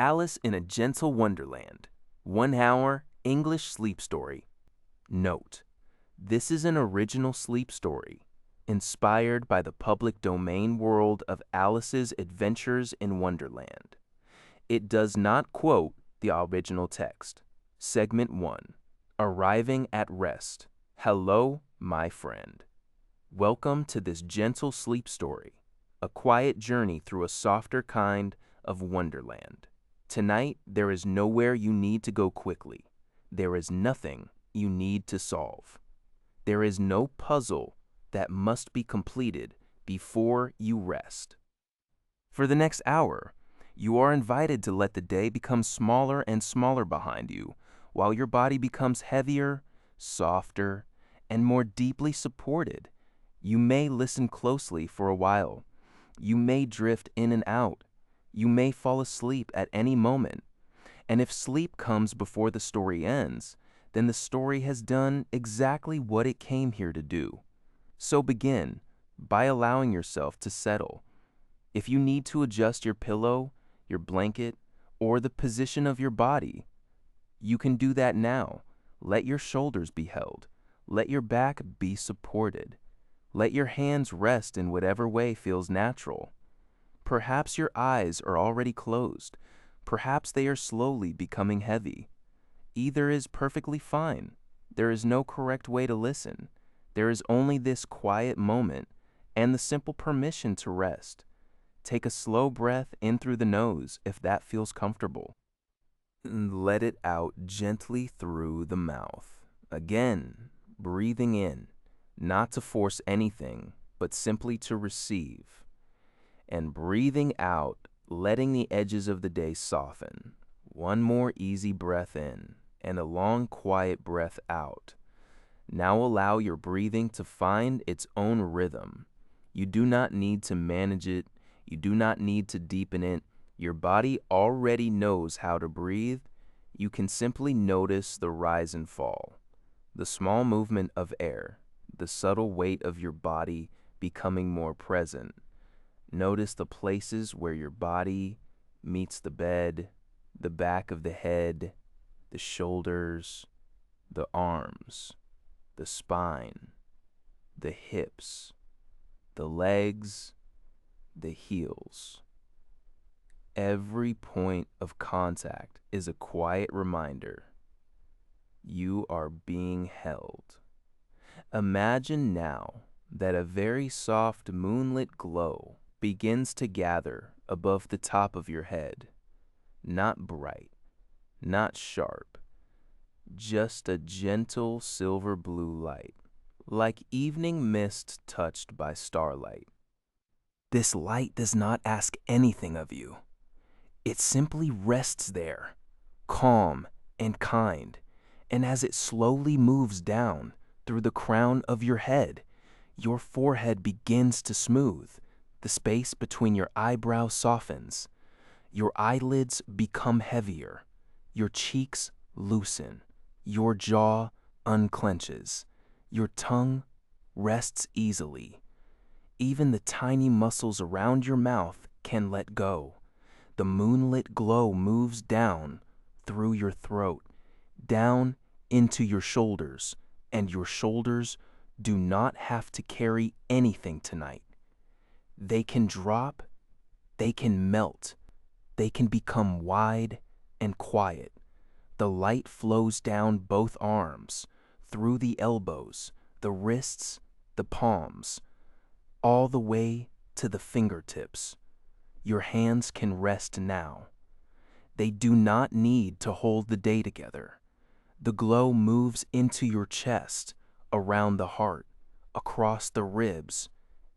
Alice in a Gentle Wonderland, 1 hour English sleep story. Note: this is an original sleep story, inspired by the public domain world of Alice's Adventures in Wonderland. It does not quote the original text. Segment 1. Arriving at Rest. Hello, my friend. Welcome to this gentle sleep story, a quiet journey through a softer kind of Wonderland. Tonight, there is nowhere you need to go quickly. There is nothing you need to solve. There is no puzzle that must be completed before you rest. For the next hour, you are invited to let the day become smaller and smaller behind you, while your body becomes heavier, softer, and more deeply supported. You may listen closely for a while. You may drift in and out. You may fall asleep at any moment. And if sleep comes before the story ends, then the story has done exactly what it came here to do. So begin by allowing yourself to settle. If you need to adjust your pillow, your blanket, or the position of your body, you can do that now. Let your shoulders be held. Let your back be supported. Let your hands rest in whatever way feels natural. Perhaps your eyes are already closed. Perhaps they are slowly becoming heavy. Either is perfectly fine. There is no correct way to listen. There is only this quiet moment and the simple permission to rest. Take a slow breath in through the nose if that feels comfortable. And let it out gently through the mouth. Again, breathing in, not to force anything, but simply to receive. And breathing out, letting the edges of the day soften. One more easy breath in, and a long, quiet breath out. Now allow your breathing to find its own rhythm. You do not need to manage it. You do not need to deepen it. Your body already knows how to breathe. You can simply notice the rise and fall, the small movement of air, the subtle weight of your body becoming more present. Notice the places where your body meets the bed, the back of the head, the shoulders, the arms, the spine, the hips, the legs, the heels. Every point of contact is a quiet reminder. You are being held. Imagine now that a very soft moonlit glow begins to gather above the top of your head. Not bright, not sharp, just a gentle silver blue light, like evening mist touched by starlight. This light does not ask anything of you. It simply rests there, calm and kind, and as it slowly moves down through the crown of your head, your forehead begins to smooth. The space between your eyebrows softens. Your eyelids become heavier. Your cheeks loosen. Your jaw unclenches. Your tongue rests easily. Even the tiny muscles around your mouth can let go. The moonlit glow moves down through your throat, down into your shoulders, and your shoulders do not have to carry anything tonight. They can drop, they can melt, they can become wide and quiet. The light flows down both arms, through the elbows, the wrists, the palms, all the way to the fingertips. Your hands can rest now. They do not need to hold the day together. The glow moves into your chest, around the heart, across the ribs,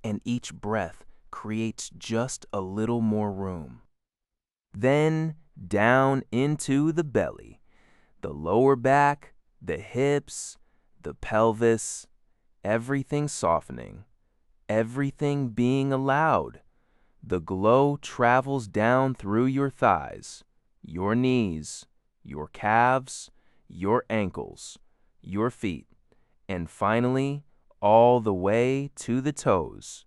and each breath creates just a little more room. Then down into the belly, the lower back, the hips, the pelvis, everything softening, everything being allowed. The glow travels down through your thighs, your knees, your calves, your ankles, your feet, and finally all the way to the toes.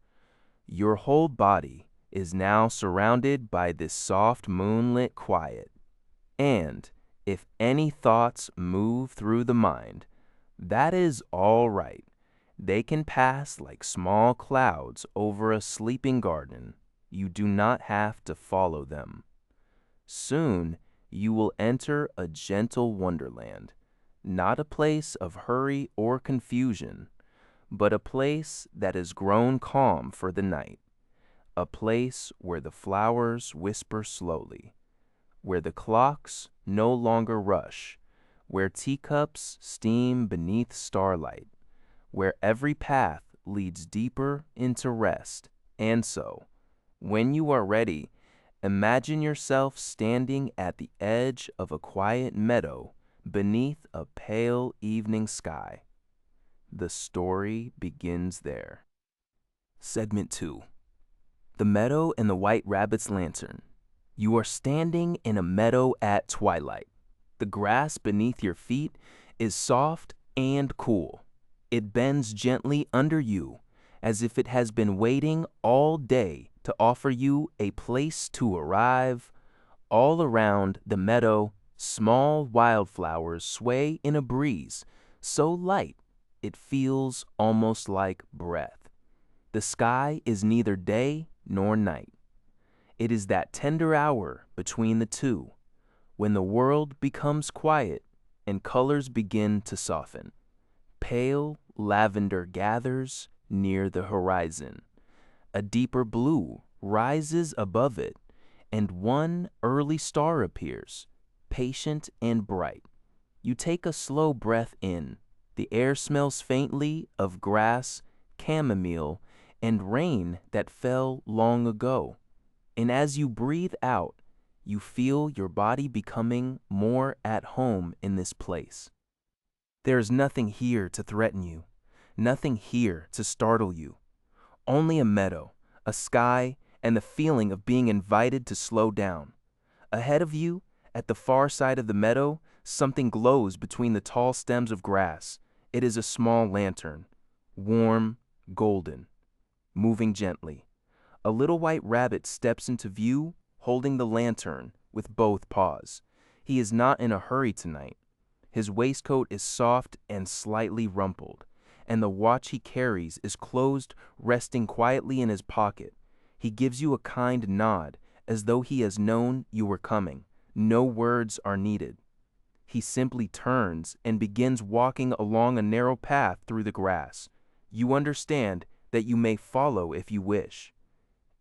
Your whole body is now surrounded by this soft moonlit quiet. And if any thoughts move through the mind, that is all right. They can pass like small clouds over a sleeping garden. You do not have to follow them. Soon you will enter a gentle wonderland, not a place of hurry or confusion, but a place that has grown calm for the night, a place where the flowers whisper slowly, where the clocks no longer rush, where teacups steam beneath starlight, where every path leads deeper into rest. And so, when you are ready, imagine yourself standing at the edge of a quiet meadow beneath a pale evening sky. The story begins there. Segment 2. The Meadow and the White Rabbit's Lantern. You are standing in a meadow at twilight. The grass beneath your feet is soft and cool. It bends gently under you, as if it has been waiting all day to offer you a place to arrive. All around the meadow, small wildflowers sway in a breeze so light it feels almost like breath. The sky is neither day nor night. It is that tender hour between the two, when the world becomes quiet and colors begin to soften. Pale lavender gathers near the horizon. A deeper blue rises above it, and one early star appears, patient and bright. You take a slow breath in. The air smells faintly of grass, chamomile, and rain that fell long ago. And as you breathe out, you feel your body becoming more at home in this place. There is nothing here to threaten you, nothing here to startle you. Only a meadow, a sky, and the feeling of being invited to slow down. Ahead of you, at the far side of the meadow, something glows between the tall stems of grass. It is a small lantern, warm, golden, moving gently. A little white rabbit steps into view, holding the lantern with both paws. He is not in a hurry tonight. His waistcoat is soft and slightly rumpled, and the watch he carries is closed, resting quietly in his pocket. He gives you a kind nod, as though he has known you were coming. No words are needed. He simply turns and begins walking along a narrow path through the grass. You understand that you may follow if you wish.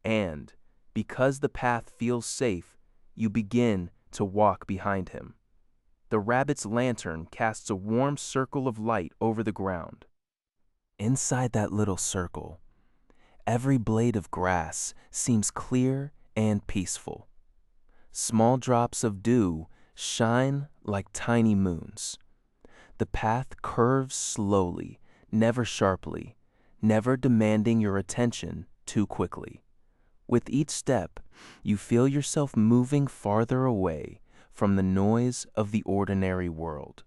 And, because the path feels safe, you begin to walk behind him. The rabbit's lantern casts a warm circle of light over the ground. Inside that little circle, every blade of grass seems clear and peaceful. Small drops of dew shine like tiny moons. The path curves slowly, never sharply, never demanding your attention too quickly. With each step, you feel yourself moving farther away from the noise of the ordinary world.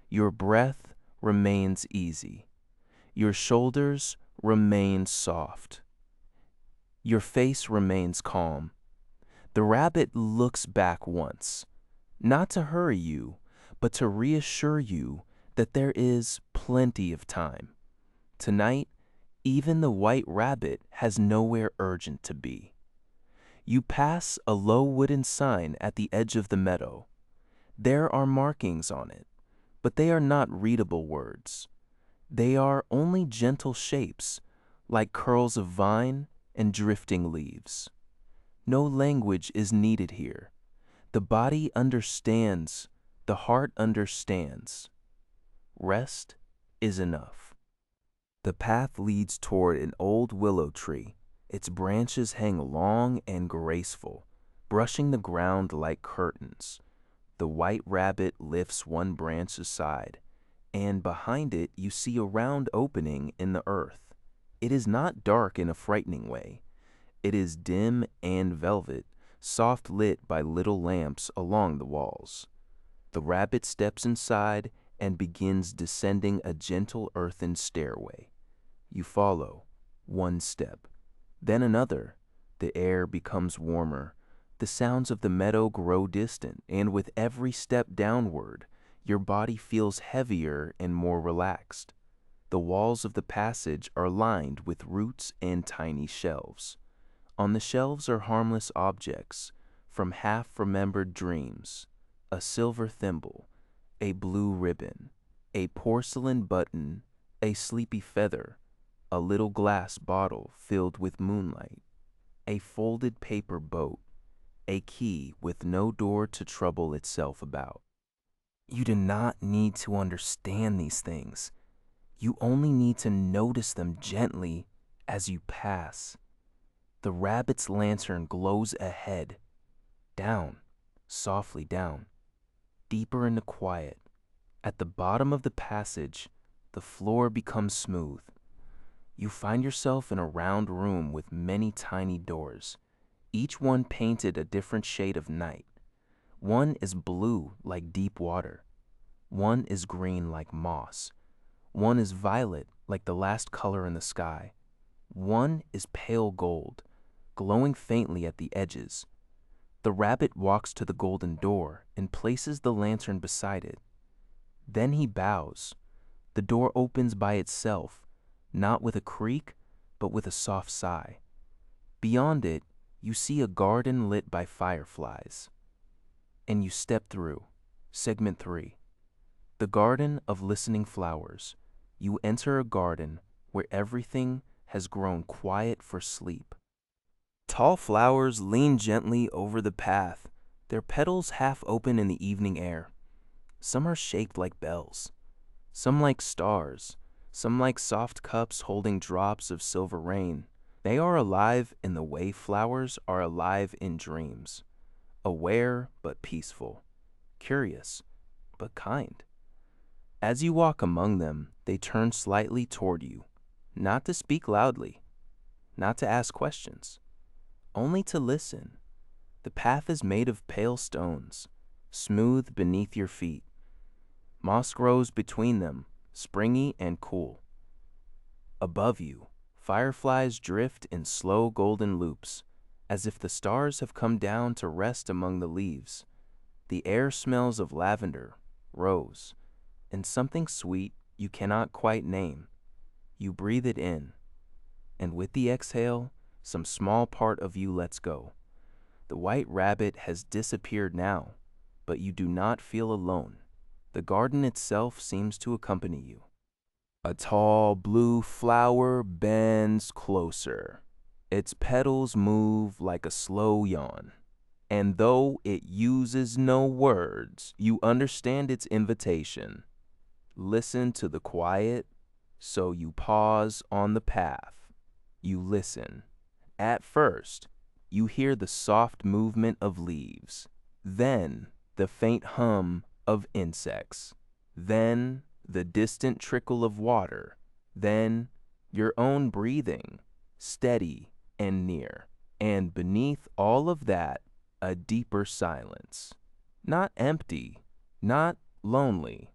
Your breath remains easy. Your shoulders remain soft. Your face remains calm. The rabbit looks back once, not to hurry you, but to reassure you that there is plenty of time. Tonight, even the white rabbit has nowhere urgent to be. You pass a low wooden sign at the edge of the meadow. There are markings on it, but they are not readable words. They are only gentle shapes, like curls of vine and drifting leaves. No language is needed here. The body understands, the heart understands. Rest is enough. The path leads toward an old willow tree. Its branches hang long and graceful, brushing the ground like curtains. The white rabbit lifts one branch aside, and behind it you see a round opening in the earth. It is not dark in a frightening way. It is dim and velvet, soft lit by little lamps along the walls. The rabbit steps inside and begins descending a gentle earthen stairway. You follow, one step, then another, The air becomes warmer. The sounds of the meadow grow distant, and with every step downward, your body feels heavier and more relaxed. The walls of the passage are lined with roots and tiny shelves. On the shelves are harmless objects from half-remembered dreams: a silver thimble, a blue ribbon, a porcelain button, a sleepy feather, a little glass bottle filled with moonlight, a folded paper boat, a key with no door to trouble itself about. You do not need to understand these things. You only need to notice them gently as you pass. The rabbit's lantern glows ahead, down, softly down, deeper into quiet. At the bottom of the passage, the floor becomes smooth. You find yourself in a round room with many tiny doors, each one painted a different shade of night. One is blue like deep water. One is green like moss. One is violet like the last color in the sky. One is pale gold, glowing faintly at the edges. The rabbit walks to the golden door and places the lantern beside it. Then he bows. The door opens by itself, not with a creak, but with a soft sigh. Beyond it, you see a garden lit by fireflies. And you step through. Segment 3. The Garden of Listening Flowers. You enter a garden where everything has grown quiet for sleep. Tall flowers lean gently over the path, their petals half open in the evening air. Some are shaped like bells, some like stars, some like soft cups holding drops of silver rain. They are alive in the way flowers are alive in dreams, aware but peaceful, curious but kind. As you walk among them, they turn slightly toward you, not to speak loudly, not to ask questions, only to listen. The path is made of pale stones, smooth beneath your feet. Moss grows between them, springy and cool. Above you, fireflies drift in slow golden loops, as if the stars have come down to rest among the leaves. The air smells of lavender, rose, and something sweet you cannot quite name. You breathe it in, and with the exhale, some small part of you lets go. The white rabbit has disappeared now, but you do not feel alone. The garden itself seems to accompany you. A tall blue flower bends closer. Its petals move like a slow yawn. And though it uses no words, you understand its invitation. Listen to the quiet, so you pause on the path. You listen. At first, you hear the soft movement of leaves, then the faint hum of insects, then the distant trickle of water, then your own breathing, steady and near. And beneath all of that, a deeper silence. Not empty, not lonely,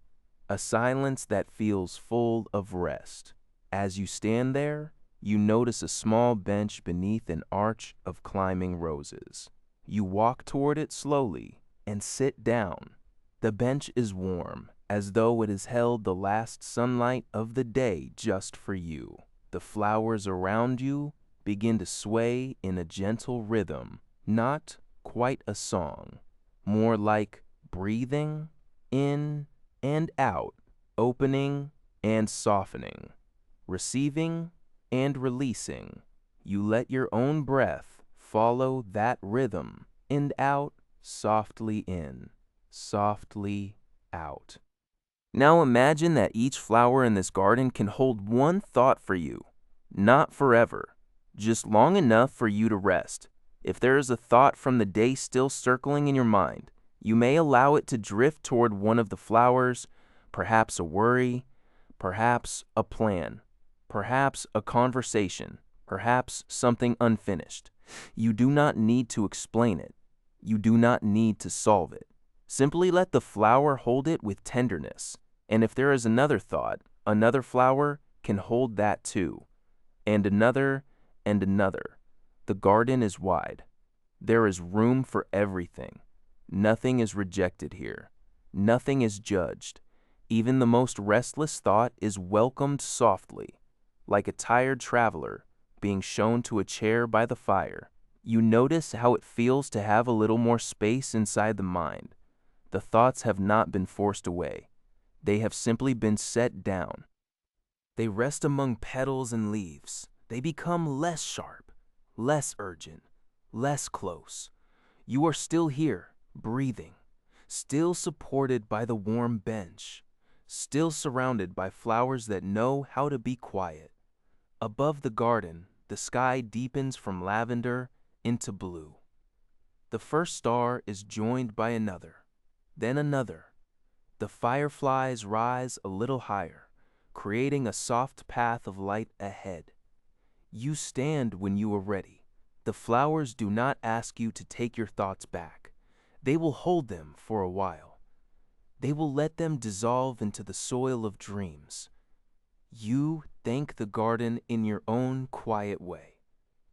a silence that feels full of rest. As you stand there, you notice a small bench beneath an arch of climbing roses. You walk toward it slowly and sit down. The bench is warm, as though it has held the last sunlight of the day just for you. The flowers around you begin to sway in a gentle rhythm, not quite a song, more like breathing in and out, opening and softening, receiving and releasing. You let your own breath follow that rhythm, and out, softly in, softly out. Now imagine that each flower in this garden can hold one thought for you, not forever, just long enough for you to rest. If there is a thought from the day still circling in your mind, you may allow it to drift toward one of the flowers, perhaps a worry, perhaps a plan, perhaps a conversation, perhaps something unfinished. You do not need to explain it. You do not need to solve it. Simply let the flower hold it with tenderness. And if there is another thought, another flower can hold that too, and another and another. The garden is wide. There is room for everything. Nothing is rejected here. Nothing is judged. Even the most restless thought is welcomed softly, like a tired traveler being shown to a chair by the fire. You notice how it feels to have a little more space inside the mind. The thoughts have not been forced away. They have simply been set down. They rest among petals and leaves. They become less sharp, less urgent, less close. You are still here, breathing, still supported by the warm bench, still surrounded by flowers that know how to be quiet. Above the garden, the sky deepens from lavender into blue. The first star is joined by another, then another. The fireflies rise a little higher, creating a soft path of light ahead. You stand when you are ready. The flowers do not ask you to take your thoughts back. They will hold them for a while. They will let them dissolve into the soil of dreams. You thank the garden in your own quiet way.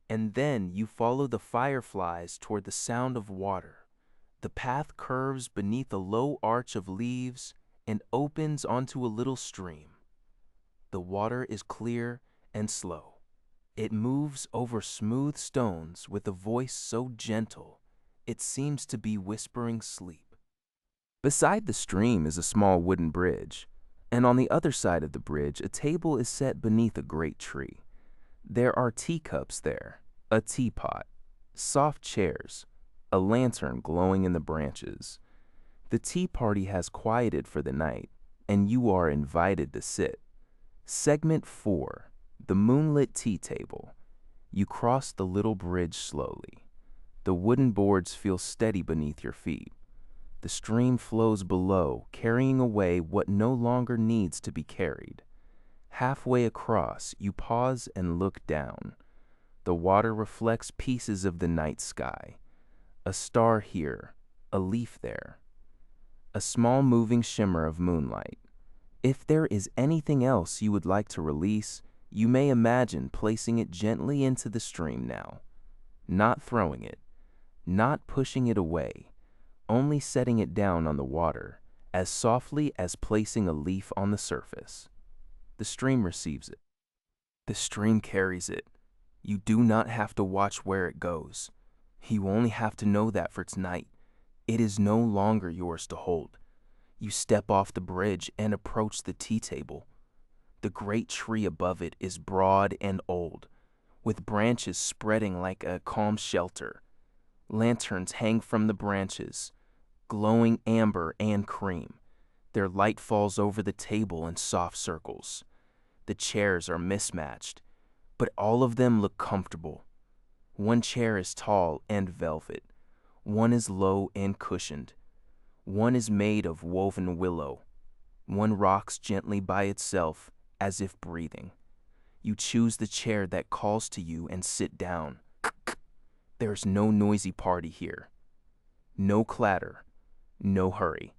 And then you follow the fireflies toward the sound of water. The path curves beneath a low arch of leaves and opens onto a little stream. The water is clear and slow. It moves over smooth stones with a voice so gentle, it seems to be whispering sleep. Beside the stream is a small wooden bridge, and on the other side of the bridge a table is set beneath a great tree. There are teacups there, a teapot, soft chairs, a lantern glowing in the branches. The tea party has quieted for the night, and you are invited to sit. Segment 4. The moonlit tea table. You cross the little bridge slowly. The wooden boards feel steady beneath your feet. The stream flows below, carrying away what no longer needs to be carried. Halfway across, you pause and look down. The water reflects pieces of the night sky. A star here, a leaf there. A small moving shimmer of moonlight. If there is anything else you would like to release, you may imagine placing it gently into the stream now. Not throwing it, not pushing it away, only setting it down on the water, as softly as placing a leaf on the surface. The stream receives it. The stream carries it. You do not have to watch where it goes. You only have to know that for tonight, it is no longer yours to hold. You step off the bridge and approach the tea table. The great tree above it is broad and old, with branches spreading like a calm shelter. Lanterns hang from the branches, glowing amber and cream. Their light falls over the table in soft circles. The chairs are mismatched, but all of them look comfortable. One chair is tall and velvet. One is low and cushioned. One is made of woven willow. One rocks gently by itself, as if breathing. You choose the chair that calls to you and sit down. There's no noisy party here. No clatter, no hurry.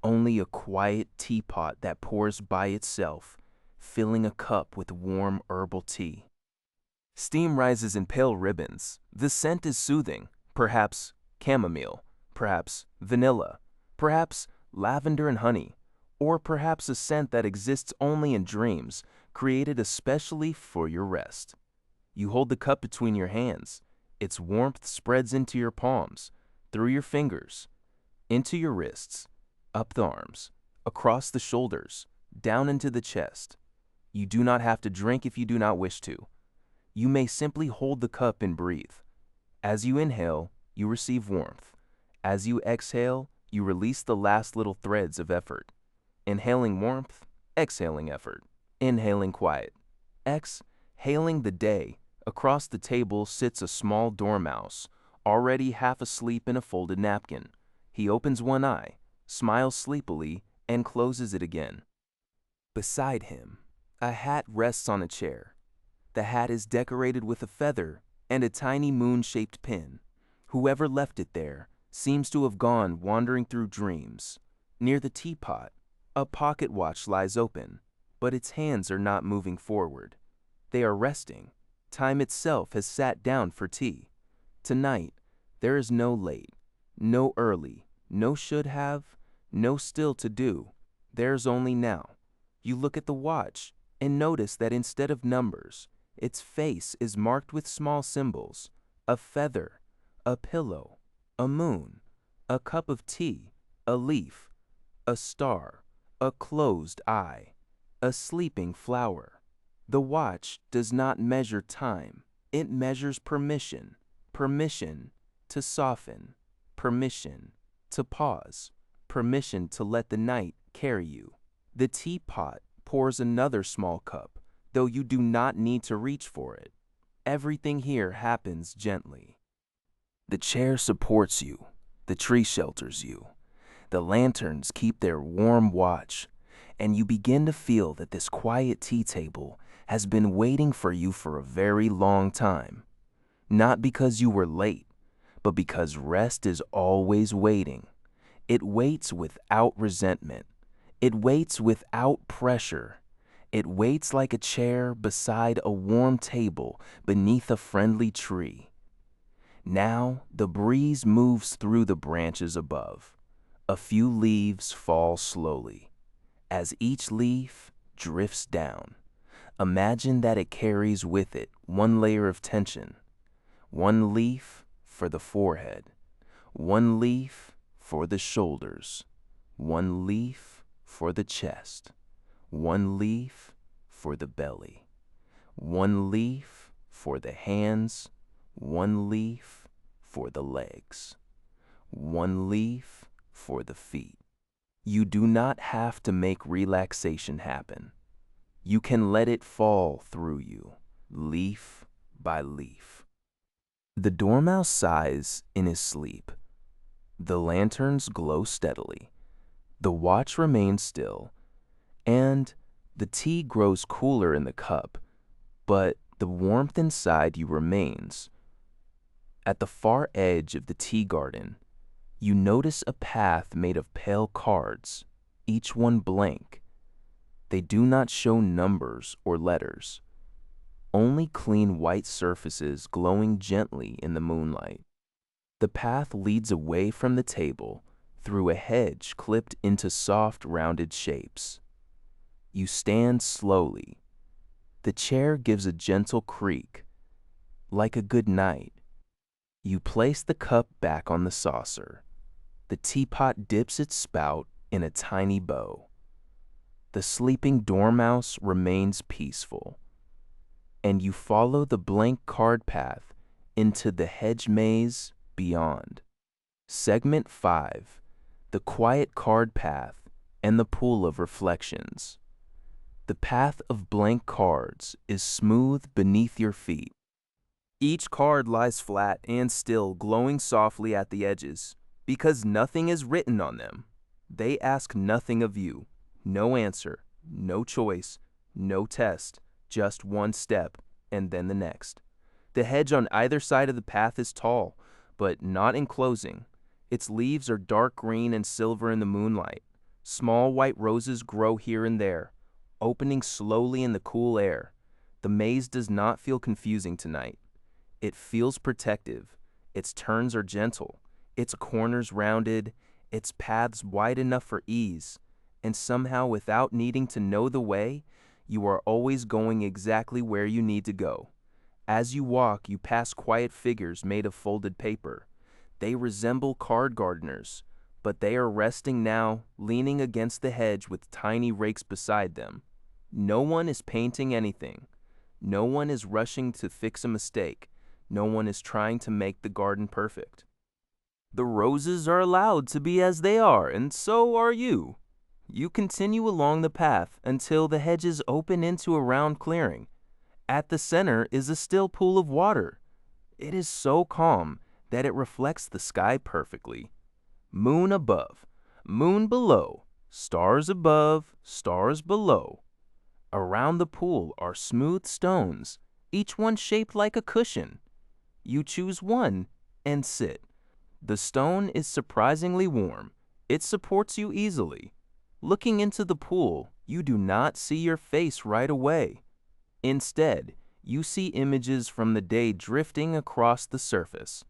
Only a quiet teapot that pours by itself, filling a cup with warm herbal tea. Steam rises in pale ribbons. The scent is soothing, perhaps chamomile, perhaps vanilla, perhaps lavender and honey, or perhaps a scent that exists only in dreams, created especially for your rest. You hold the cup between your hands. Its warmth spreads into your palms, through your fingers, into your wrists, up the arms, across the shoulders, down into the chest. You do not have to drink if you do not wish to. You may simply hold the cup and breathe. As you inhale, you receive warmth. As you exhale, you release the last little threads of effort. Inhaling warmth, exhaling effort. Inhaling quiet. Exhaling the day. Across the table sits a small dormouse, already half asleep in a folded napkin. He opens one eye, smiles sleepily, and closes it again. Beside him, a hat rests on a chair. The hat is decorated with a feather and a tiny moon-shaped pin. Whoever left it there seems to have gone wandering through dreams. Near the teapot, a pocket watch lies open, but its hands are not moving forward. They are resting, Time itself has sat down for tea. Tonight, there is no late, no early, no should have, no still to do. There's only now. You look at the watch and notice that instead of numbers, its face is marked with small symbols: a feather, a pillow, a moon, a cup of tea, a leaf, a star, a closed eye, a sleeping flower. The watch does not measure time. It measures permission. Permission to soften. Permission to pause. Permission to let the night carry you. The teapot pours another small cup, though you do not need to reach for it. Everything here happens gently. The chair supports you. The tree shelters you. The lanterns keep their warm watch, and you begin to feel that this quiet tea table has been waiting for you for a very long time. Not because you were late, but because rest is always waiting. It waits without resentment. It waits without pressure. It waits like a chair beside a warm table beneath a friendly tree. Now the breeze moves through the branches above. A few leaves fall slowly. As each leaf drifts down, imagine that it carries with it one layer of tension. One leaf for the forehead. One leaf for the shoulders. One leaf for the chest. One leaf for the belly. One leaf for the hands. One leaf for the legs. One leaf for the feet. You do not have to make relaxation happen. You can let it fall through you, leaf by leaf. The dormouse sighs in his sleep. The lanterns glow steadily. The watch remains still, and the tea grows cooler in the cup, but the warmth inside you remains. At the far edge of the tea garden, you notice a path made of pale cards, each one blank. They do not show numbers or letters, only clean white surfaces glowing gently in the moonlight. The path leads away from the table through a hedge clipped into soft, rounded shapes. You stand slowly. The chair gives a gentle creak, like a good night. You place the cup back on the saucer. The teapot dips its spout in a tiny bow. The sleeping dormouse remains peaceful, and you follow the blank card path into the hedge maze beyond. Segment 5, the quiet card path and the pool of reflections. The path of blank cards is smooth beneath your feet. Each card lies flat and still, glowing softly at the edges, because nothing is written on them. They ask nothing of you. No answer, no choice, no test, just one step, and then the next. The hedge on either side of the path is tall, but not enclosing. Its leaves are dark green and silver in the moonlight. Small white roses grow here and there, opening slowly in the cool air. The maze does not feel confusing tonight. It feels protective. Its turns are gentle. Its corners rounded. Its paths wide enough for ease. And somehow, without needing to know the way, you are always going exactly where you need to go. As you walk, you pass quiet figures made of folded paper. They resemble card gardeners, but they are resting now, leaning against the hedge with tiny rakes beside them. No one is painting anything. No one is rushing to fix a mistake. No one is trying to make the garden perfect. The roses are allowed to be as they are, and so are you. You continue along the path until the hedges open into a round clearing. At the center is a still pool of water. It is so calm that it reflects the sky perfectly. Moon above, moon below, stars above, stars below. Around the pool are smooth stones, each one shaped like a cushion. You choose one and sit. The stone is surprisingly warm. It supports you easily. Looking into the pool, you do not see your face right away. Instead, You see images from the day drifting across the surface.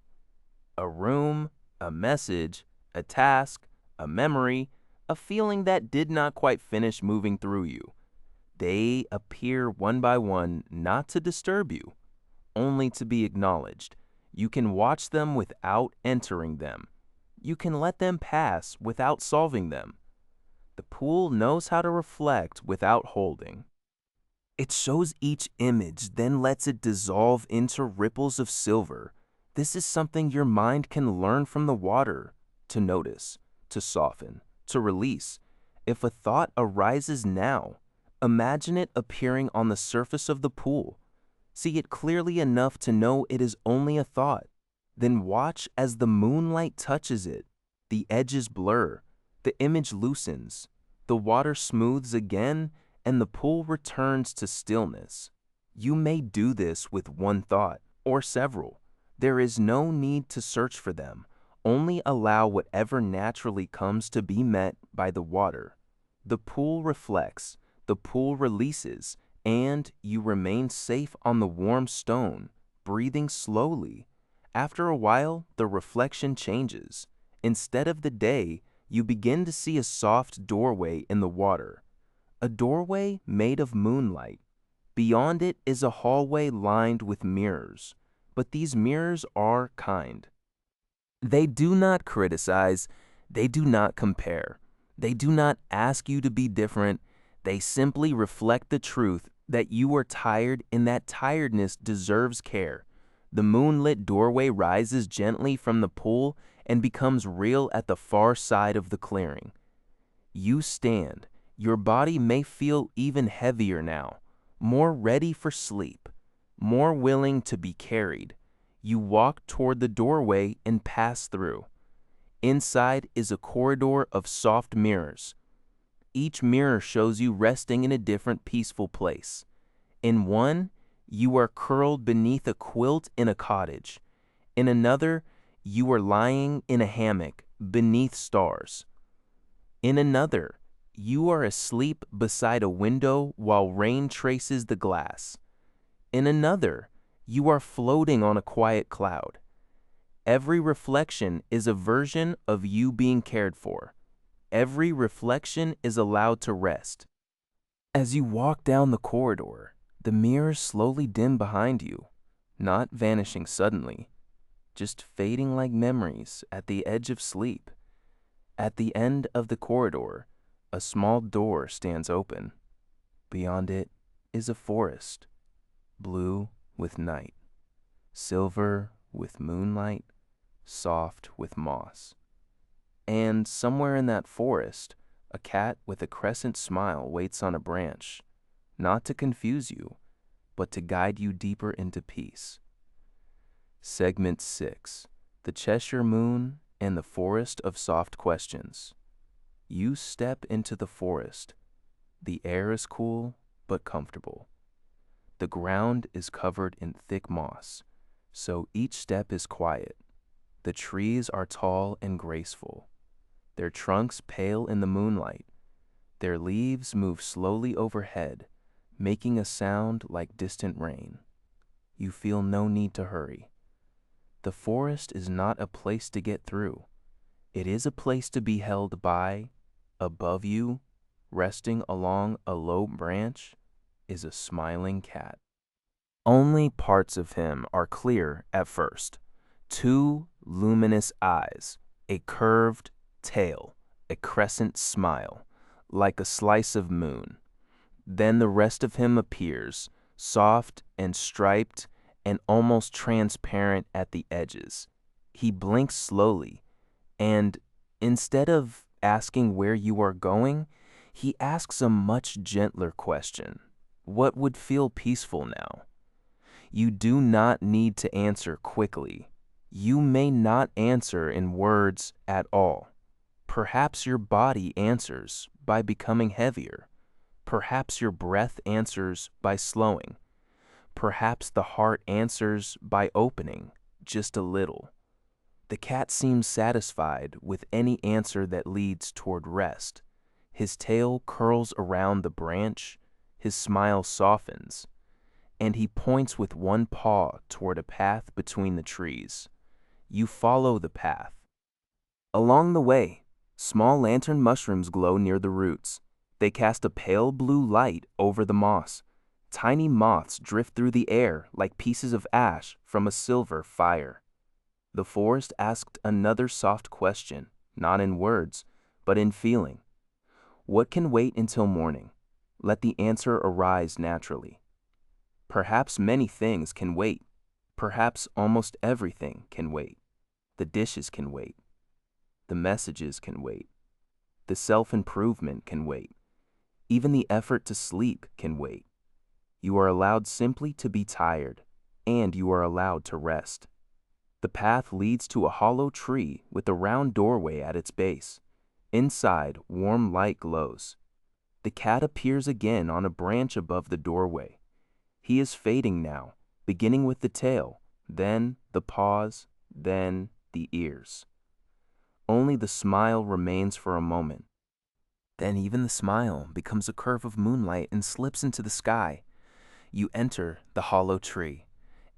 A room, a message, a task, a memory, a feeling that did not quite finish moving through you. They appear one by one, not to disturb you, only to be acknowledged. You can watch them without entering them. You can let them pass without solving them. The pool knows how to reflect without holding. It shows each image, then lets it dissolve into ripples of silver. This is something your mind can learn from the water, to notice, to soften, to release. If a thought arises now, imagine it appearing on the surface of the pool. See it clearly enough to know it is only a thought. Then watch as the moonlight touches it. The edges blur, the image loosens, the water smooths again, and the pool returns to stillness. You may do this with one thought, or several. There is no need to search for them. Only allow whatever naturally comes to be met by the water. The pool reflects, the pool releases, and you remain safe on the warm stone, breathing slowly. After a while, the reflection changes. Instead of the day, you begin to see a soft doorway in the water. A doorway made of moonlight. Beyond it is a hallway lined with mirrors, but these mirrors are kind. They do not criticize, they do not compare, they do not ask you to be different, they simply reflect the truth that you are tired and that tiredness deserves care. The moonlit doorway rises gently from the pool and becomes real at the far side of the clearing. You stand. Your body may feel even heavier now, more ready for sleep, more willing to be carried. You walk toward the doorway and pass through. Inside is a corridor of soft mirrors. Each mirror shows you resting in a different peaceful place. In one, you are curled beneath a quilt in a cottage. In another, you are lying in a hammock beneath stars. In another, you are asleep beside a window while rain traces the glass. In another, you are floating on a quiet cloud. Every reflection is a version of you being cared for. Every reflection is allowed to rest. As you walk down the corridor, the mirrors slowly dim behind you, not vanishing suddenly, just fading like memories at the edge of sleep. At the end of the corridor, a small door stands open. Beyond it is a forest, blue with night, silver with moonlight, soft with moss. And somewhere in that forest, a cat with a crescent smile waits on a branch, not to confuse you, but to guide you deeper into peace. Segment 6, The Cheshire Moon and the Forest of Soft Questions. You step into the forest. The air is cool but comfortable. The ground is covered in thick moss, so each step is quiet. The trees are tall and graceful, their trunks pale in the moonlight. Their leaves move slowly overhead, making a sound like distant rain. You feel no need to hurry. The forest is not a place to get through. It is a place to be held by. Above you, resting along a low branch, is a smiling cat. Only parts of him are clear at first. 2 luminous eyes, a curved tail, a crescent smile, like a slice of moon. Then the rest of him appears, soft and striped and almost transparent at the edges. He blinks slowly, and instead of asking where you are going, he asks a much gentler question. What would feel peaceful now? You do not need to answer quickly. You may not answer in words at all. Perhaps your body answers by becoming heavier. Perhaps your breath answers by slowing. Perhaps the heart answers by opening just a little. The cat seems satisfied with any answer that leads toward rest. His tail curls around the branch. His smile softens. and he points with one paw toward a path between the trees. You follow the path. Along the way, small lantern mushrooms glow near the roots. They cast a pale blue light over the moss. Tiny moths drift through the air like pieces of ash from a silver fire. The forest asked another soft question, not in words, but in feeling. What can wait until morning? Let the answer arise naturally. Perhaps many things can wait. Perhaps almost everything can wait. The dishes can wait. The messages can wait. The self-improvement can wait. Even the effort to sleep can wait. You are allowed simply to be tired, and you are allowed to rest. The path leads to a hollow tree with a round doorway at its base. Inside, warm light glows. The cat appears again on a branch above the doorway. He is fading now, beginning with the tail, then the paws, then the ears. Only the smile remains for a moment. Then even the smile becomes a curve of moonlight and slips into the sky. You enter the hollow tree.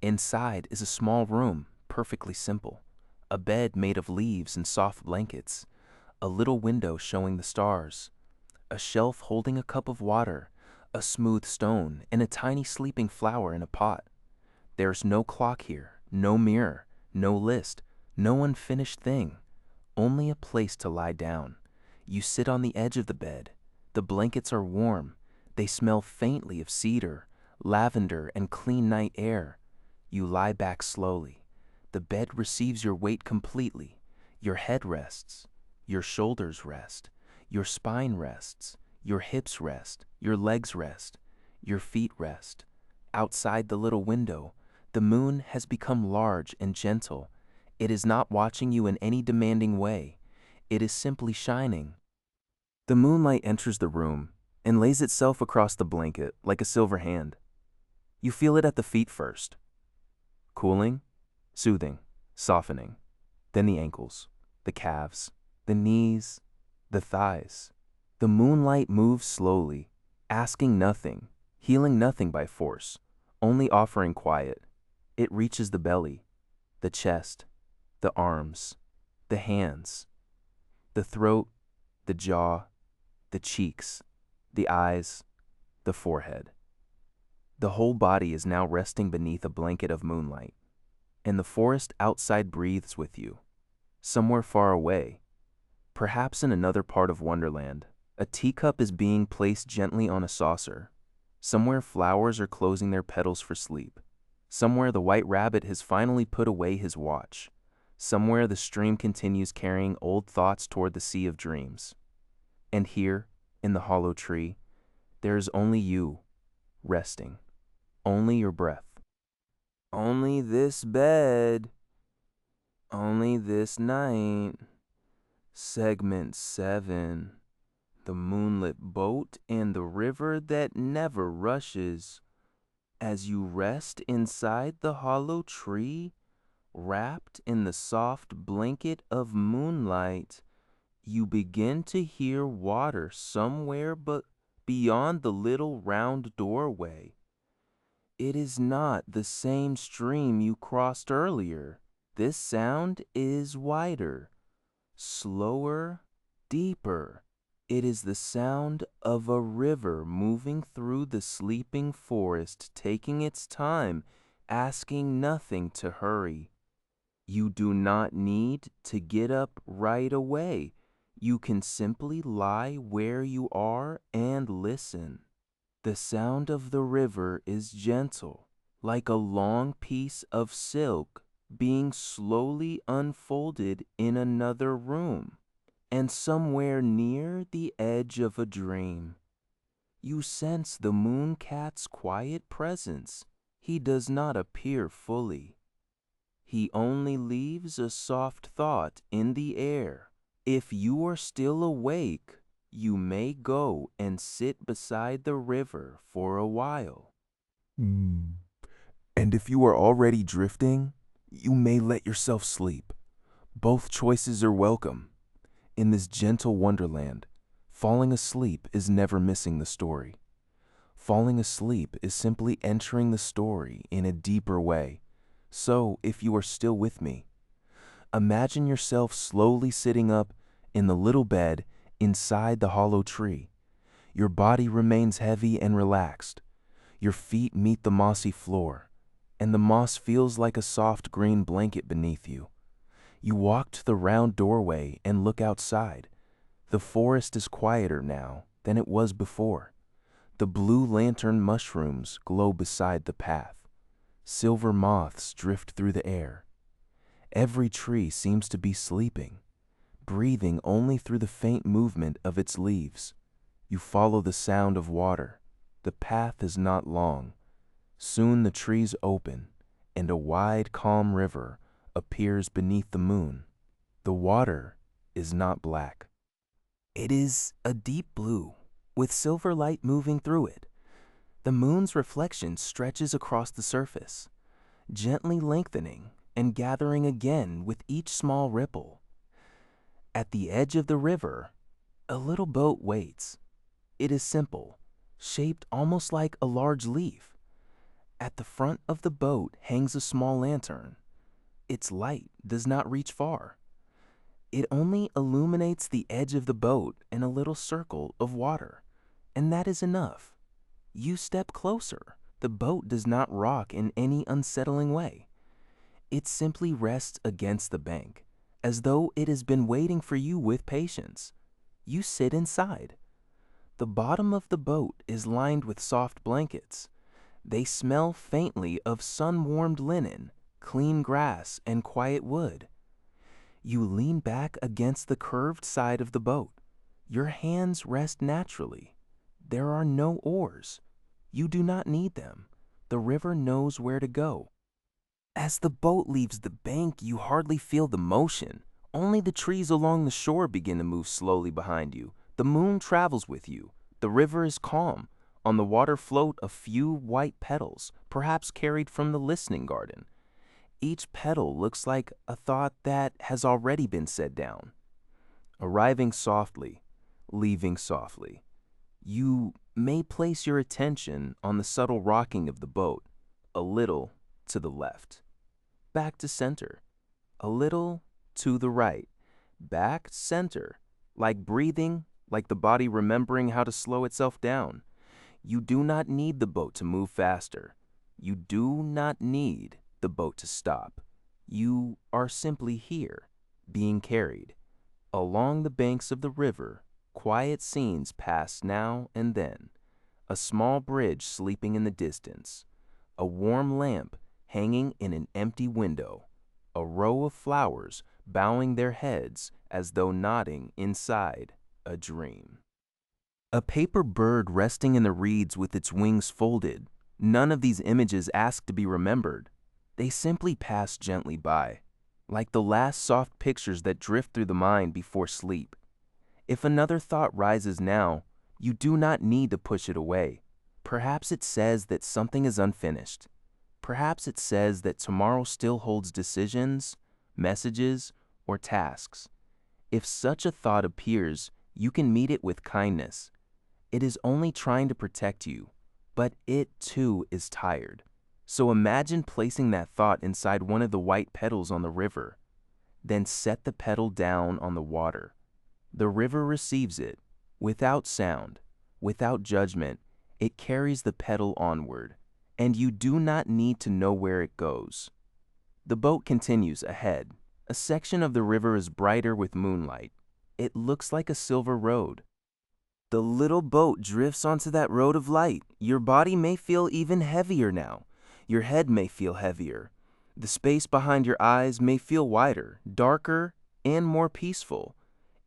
Inside is a small room, perfectly simple. A bed made of leaves and soft blankets. A little window showing the stars. A shelf holding a cup of water. A smooth stone and a tiny sleeping flower in a pot. There's no clock here, no mirror, no list, no unfinished thing. Only a place to lie down. You sit on the edge of the bed. The blankets are warm. They smell faintly of cedar, lavender, and clean night air. You lie back slowly. The bed receives your weight completely. Your head rests. Your shoulders rest. Your spine rests. Your hips rest. Your legs rest. Your feet rest. Outside the little window, the moon has become large and gentle. It is not watching you in any demanding way. It is simply shining. The moonlight enters the room and lays itself across the blanket like a silver hand. You feel it at the feet first. Cooling, soothing, softening. Then the ankles, the calves, the knees, the thighs. The moonlight moves slowly, asking nothing, healing nothing by force, only offering quiet. It reaches the belly, the chest, the arms, the hands, the throat, the jaw, the cheeks, the eyes, the forehead. The whole body is now resting beneath a blanket of moonlight, and the forest outside breathes with you. Somewhere far away, perhaps in another part of Wonderland, a teacup is being placed gently on a saucer. Somewhere flowers are closing their petals for sleep. Somewhere the white rabbit has finally put away his watch. Somewhere the stream continues carrying old thoughts toward the sea of dreams. And here, in the hollow tree, there is only you, resting. Only your breath. Only this bed. Only this night. Segment 7. The moonlit boat and the river that never rushes. As you rest inside the hollow tree, wrapped in the soft blanket of moonlight, you begin to hear water somewhere but beyond the little round doorway. It is not the same stream you crossed earlier. This sound is wider, slower, deeper. It is the sound of a river moving through the sleeping forest, taking its time, asking nothing to hurry. You do not need to get up right away. You can simply lie where you are and listen. The sound of the river is gentle, like a long piece of silk being slowly unfolded in another room, and somewhere near the edge of a dream. You sense the moon cat's quiet presence. He does not appear fully. He only leaves a soft thought in the air. If you are still awake, you may go and sit beside the river for a while. And if you are already drifting, you may let yourself sleep. Both choices are welcome. In this gentle wonderland, falling asleep is never missing the story. Falling asleep is simply entering the story in a deeper way. So, if you are still with me, imagine yourself slowly sitting up in the little bed inside the hollow tree. Your body remains heavy and relaxed. Your feet meet the mossy floor, and the moss feels like a soft green blanket beneath you. You walk to the round doorway and look outside. The forest is quieter now than it was before. The blue lantern mushrooms glow beside the path. Silver moths drift through the air. Every tree seems to be sleeping, breathing only through the faint movement of its leaves. You follow the sound of water. The path is not long. Soon the trees open, and a wide, calm river appears beneath the moon. The water is not black. It is a deep blue, with silver light moving through it. The moon's reflection stretches across the surface, gently lengthening and gathering again with each small ripple. At the edge of the river, a little boat waits. It is simple, shaped almost like a large leaf. At the front of the boat hangs a small lantern. Its light does not reach far. It only illuminates the edge of the boat and a little circle of water, and that is enough. You step closer. The boat does not rock in any unsettling way. It simply rests against the bank, as though it has been waiting for you with patience. You sit inside. The bottom of the boat is lined with soft blankets. They smell faintly of sun-warmed linen, clean grass, and quiet wood. You lean back against the curved side of the boat. Your hands rest naturally. There are no oars. You do not need them. The river knows where to go. As the boat leaves the bank, you hardly feel the motion. Only the trees along the shore begin to move slowly behind you. The moon travels with you. The river is calm. On the water float a few white petals, perhaps carried from the listening garden. Each petal looks like a thought that has already been set down. Arriving softly, leaving softly. You may place your attention on the subtle rocking of the boat, a little to the left, back to center, a little to the right, back center, like breathing, like the body remembering how to slow itself down. You do not need the boat to move faster. You do not need the boat to stop. You are simply here, being carried. Along the banks of the river, quiet scenes pass now and then. A small bridge sleeping in the distance. A warm lamp hanging in an empty window. A row of flowers bowing their heads as though nodding inside a dream. A paper bird resting in the reeds with its wings folded. None of these images ask to be remembered. They simply pass gently by, like the last soft pictures that drift through the mind before sleep. If another thought rises now, you do not need to push it away. Perhaps it says that something is unfinished. Perhaps it says that tomorrow still holds decisions, messages, or tasks. If such a thought appears, you can meet it with kindness. It is only trying to protect you, but it too is tired. So imagine placing that thought inside one of the white petals on the river. Then set the petal down on the water. The river receives it, without sound, without judgment. It carries the petal onward, and you do not need to know where it goes. The boat continues ahead. A section of the river is brighter with moonlight. It looks like a silver road. The little boat drifts onto that road of light. Your body may feel even heavier now. Your head may feel heavier. The space behind your eyes may feel wider, darker, and more peaceful.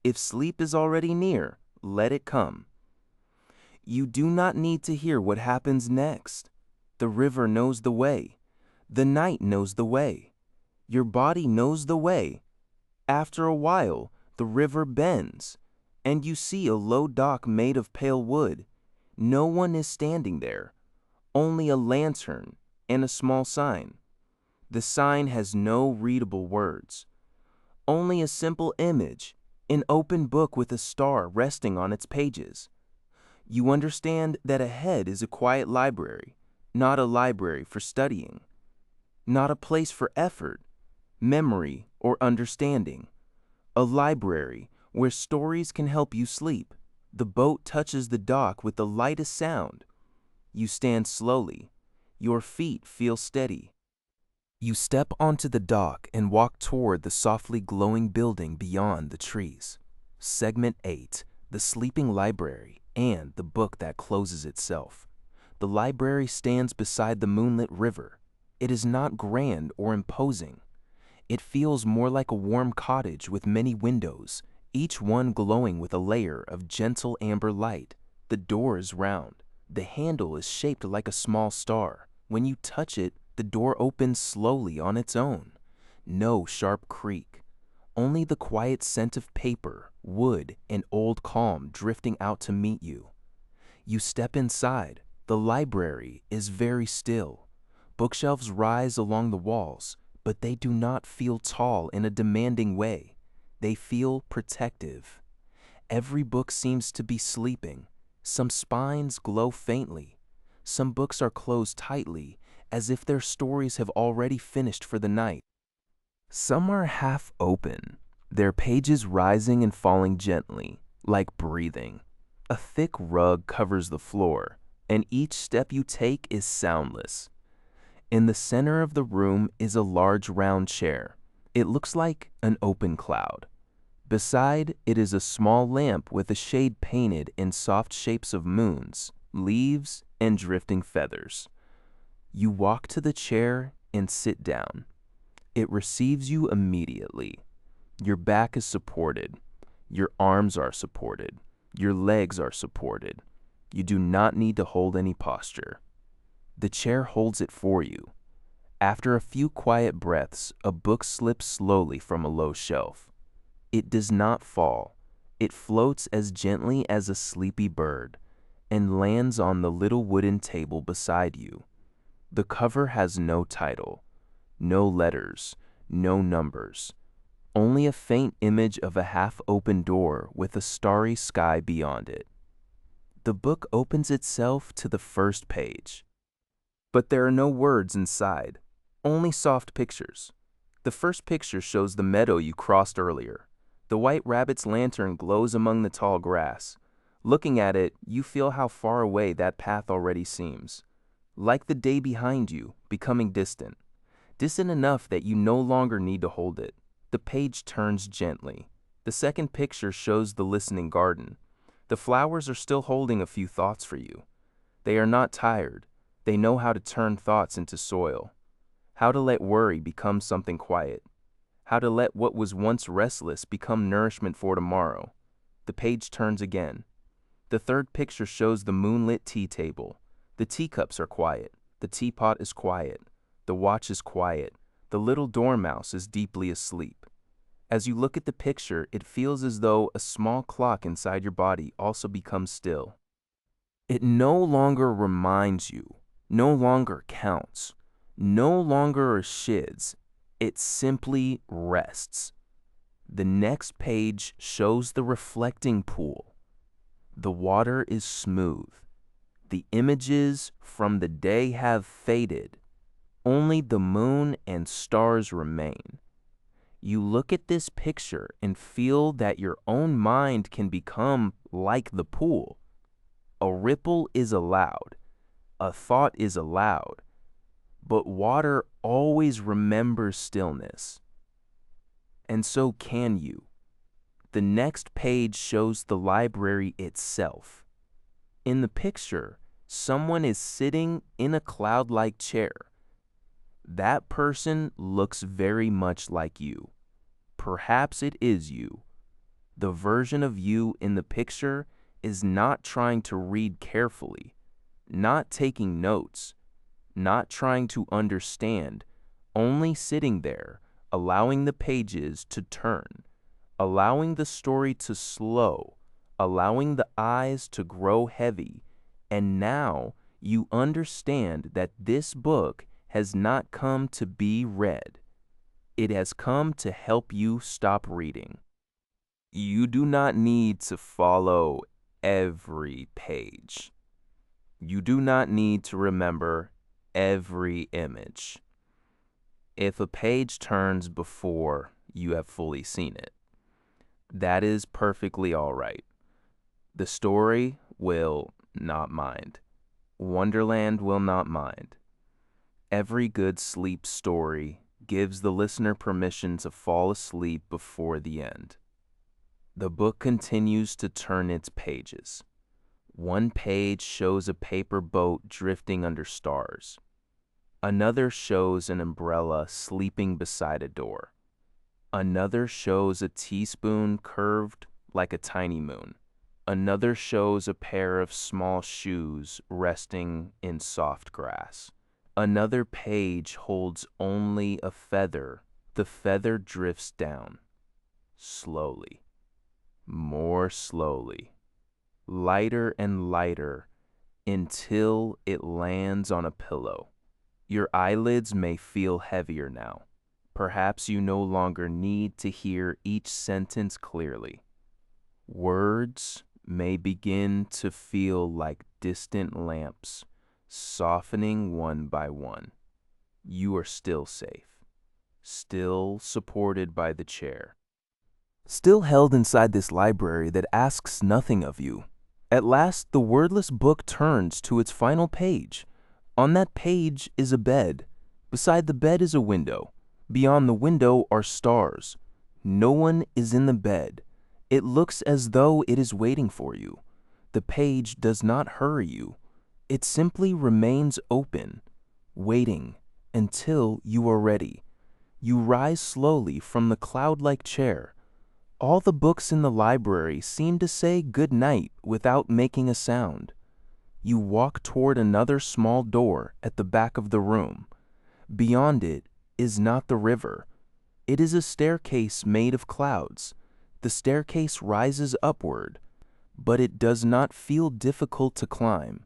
If sleep is already near, let it come. You do not need to hear what happens next. The river knows the way. The night knows the way. Your body knows the way. After a while, the river bends, and you see a low dock made of pale wood. No one is standing there, only a lantern and a small sign. The sign has no readable words, only a simple image, an open book with a star resting on its pages. You understand that a head is a quiet library, not a library for studying, not a place for effort, memory, or understanding. A library where stories can help you sleep. The boat touches the dock with the lightest sound. You stand slowly. Your feet feel steady. You step onto the dock and walk toward the softly glowing building beyond the trees. Segment 8, The Sleeping Library and the Book That Closes Itself. The library stands beside the moonlit river. It is not grand or imposing. It feels more like a warm cottage with many windows, each one glowing with a layer of gentle amber light. The door is round. The handle is shaped like a small star. When you touch it, the door opens slowly on its own. No sharp creak. Only the quiet scent of paper, wood, and old calm drifting out to meet you. You step inside. The library is very still. Bookshelves rise along the walls, but they do not feel tall in a demanding way. They feel protective. Every book seems to be sleeping. Some spines glow faintly. Some books are closed tightly, as if their stories have already finished for the night. Some are half open, their pages rising and falling gently, like breathing. A thick rug covers the floor, and each step you take is soundless. In the center of the room is a large round chair. It looks like an open cloud. Beside it is a small lamp with a shade painted in soft shapes of moons, leaves, and drifting feathers. You walk to the chair and sit down. It receives you immediately. Your back is supported. Your arms are supported. Your legs are supported. You do not need to hold any posture. The chair holds it for you. After a few quiet breaths, a book slips slowly from a low shelf. It does not fall. It floats as gently as a sleepy bird and lands on the little wooden table beside you. The cover has no title, no letters, no numbers, only a faint image of a half-open door with a starry sky beyond it. The book opens itself to the first page. But there are no words inside, only soft pictures. The first picture shows the meadow you crossed earlier. The white rabbit's lantern glows among the tall grass. Looking at it, you feel how far away that path already seems. Like the day behind you, becoming distant. Distant enough that you no longer need to hold it. The page turns gently. The second picture shows the listening garden. The flowers are still holding a few thoughts for you. They are not tired. They know how to turn thoughts into soil, how to let worry become something quiet, how to let what was once restless become nourishment for tomorrow. The page turns again. The third picture shows the moonlit tea table. The teacups are quiet. The teapot is quiet. The watch is quiet. The little dormouse is deeply asleep. As you look at the picture, it feels as though a small clock inside your body also becomes still. It no longer reminds you, no longer counts, no longer shids. It simply rests. The next page shows the reflecting pool. The water is smooth. The images from the day have faded. Only the moon and stars remain. You look at this picture and feel that your own mind can become like the pool. A ripple is allowed. A thought is allowed. But water always remembers stillness. And so can you. The next page shows the library itself. In the picture, someone is sitting in a cloud-like chair. That person looks very much like you. Perhaps it is you. The version of you in the picture is not trying to read carefully, not taking notes, not trying to understand, only sitting there, allowing the pages to turn, allowing the story to slow, allowing the eyes to grow heavy. And now you understand that this book has not come to be read. It has come to help you stop reading. You do not need to follow every page. You do not need to remember every image. If a page turns before you have fully seen it, that is perfectly all right. The story will not mind. Wonderland will not mind. Every good sleep story gives the listener permission to fall asleep before the end. The book continues to turn its pages. One page shows a paper boat drifting under stars. Another shows an umbrella sleeping beside a door. Another shows a teaspoon curved like a tiny moon. Another shows a pair of small shoes resting in soft grass. Another page holds only a feather. The feather drifts down, slowly, more slowly, lighter and lighter, until it lands on a pillow. Your eyelids may feel heavier now. Perhaps you no longer need to hear each sentence clearly. Words may begin to feel like distant lamps, softening one by one. You are still safe, still supported by the chair, still held inside this library that asks nothing of you. At last, the wordless book turns to its final page. On that page is a bed. Beside the bed is a window. Beyond the window are stars. No one is in the bed. It looks as though it is waiting for you. The page does not hurry you. It simply remains open, waiting until you are ready. You rise slowly from the cloud-like chair. All the books in the library seem to say good night without making a sound. You walk toward another small door at the back of the room. Beyond it is not the river. It is a staircase made of clouds. The staircase rises upward, but it does not feel difficult to climb.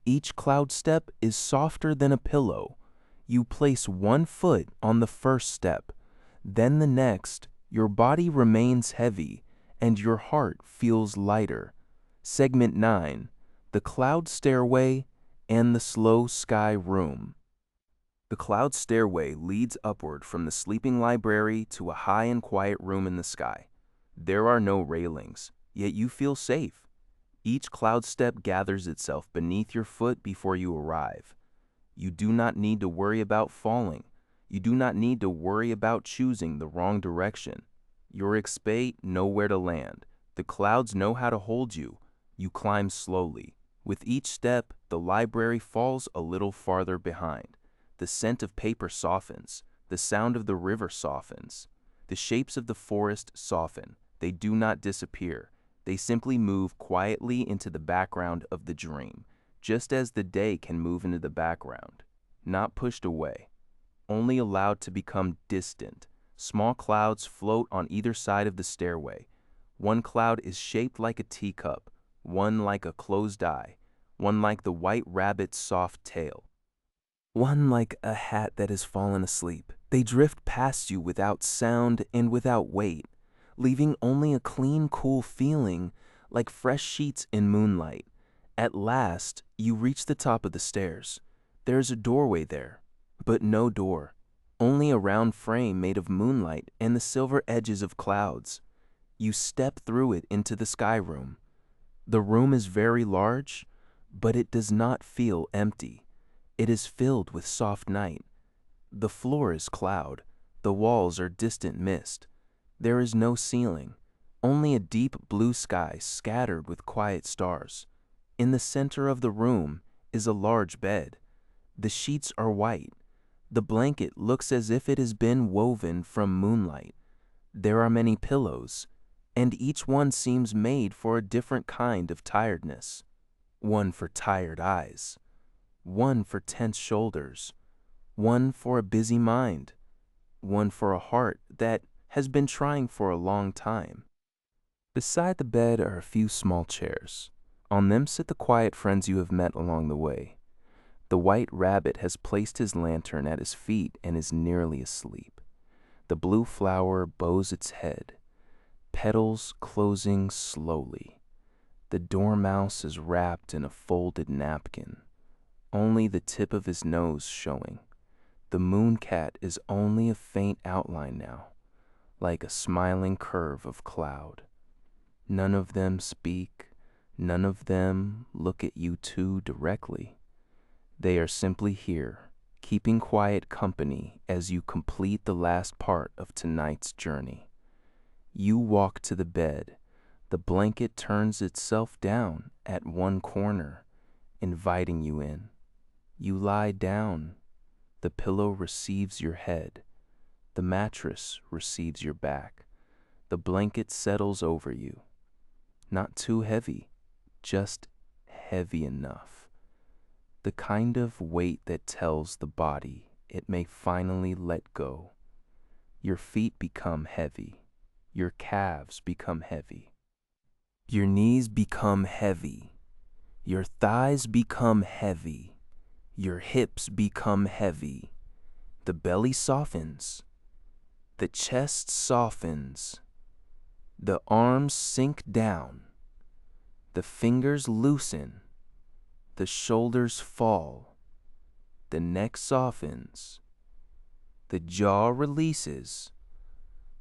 Each cloud step is softer than a pillow. You place one foot on the first step, then the next. Your body remains heavy, and your heart feels lighter. Segment 9, the cloud stairway and the slow sky room. The cloud stairway leads upward from the sleeping library to a high and quiet room in the sky. There are no railings, yet you feel safe. Each cloud step gathers itself beneath your foot before you arrive. You do not need to worry about falling. You do not need to worry about choosing the wrong direction. Your expect nowhere to land. The clouds know how to hold you. You climb slowly. With each step, the library falls a little farther behind. The scent of paper softens. The sound of the river softens. The shapes of the forest soften. They do not disappear. They simply move quietly into the background of the dream, just as the day can move into the background, not pushed away, only allowed to become distant. Small clouds float on either side of the stairway. One cloud is shaped like a teacup, one like a closed eye, one like the white rabbit's soft tail, one like a hat that has fallen asleep. They drift past you without sound and without weight, leaving only a clean, cool feeling like fresh sheets in moonlight. At last, you reach the top of the stairs. There is a doorway there, but no door, only a round frame made of moonlight and the silver edges of clouds. You step through it into the sky room. The room is very large, but it does not feel empty. It is filled with soft night. The floor is cloud. The walls are distant mist. There is no ceiling, only a deep blue sky scattered with quiet stars. In the center of the room is a large bed. The sheets are white. The blanket looks as if it has been woven from moonlight. There are many pillows, and each one seems made for a different kind of tiredness. One for tired eyes, one for tense shoulders, one for a busy mind, one for a heart that has been trying for a long time. Beside the bed are a few small chairs. On them sit the quiet friends you have met along the way. The white rabbit has placed his lantern at his feet and is nearly asleep. The blue flower bows its head, petals closing slowly. The dormouse is wrapped in a folded napkin, only the tip of his nose showing. The mooncat is only a faint outline now, like a smiling curve of cloud. None of them speak, none of them look at you two directly. They are simply here, keeping quiet company as you complete the last part of tonight's journey. You walk to the bed. The blanket turns itself down at one corner, inviting you in. You lie down. The pillow receives your head. The mattress receives your back. The blanket settles over you. Not too heavy, just heavy enough. The kind of weight that tells the body it may finally let go. Your feet become heavy. Your calves become heavy. Your knees become heavy. Your thighs become heavy. Your hips become heavy. The belly softens. The chest softens. The arms sink down. The fingers loosen. The shoulders fall. The neck softens. The jaw releases.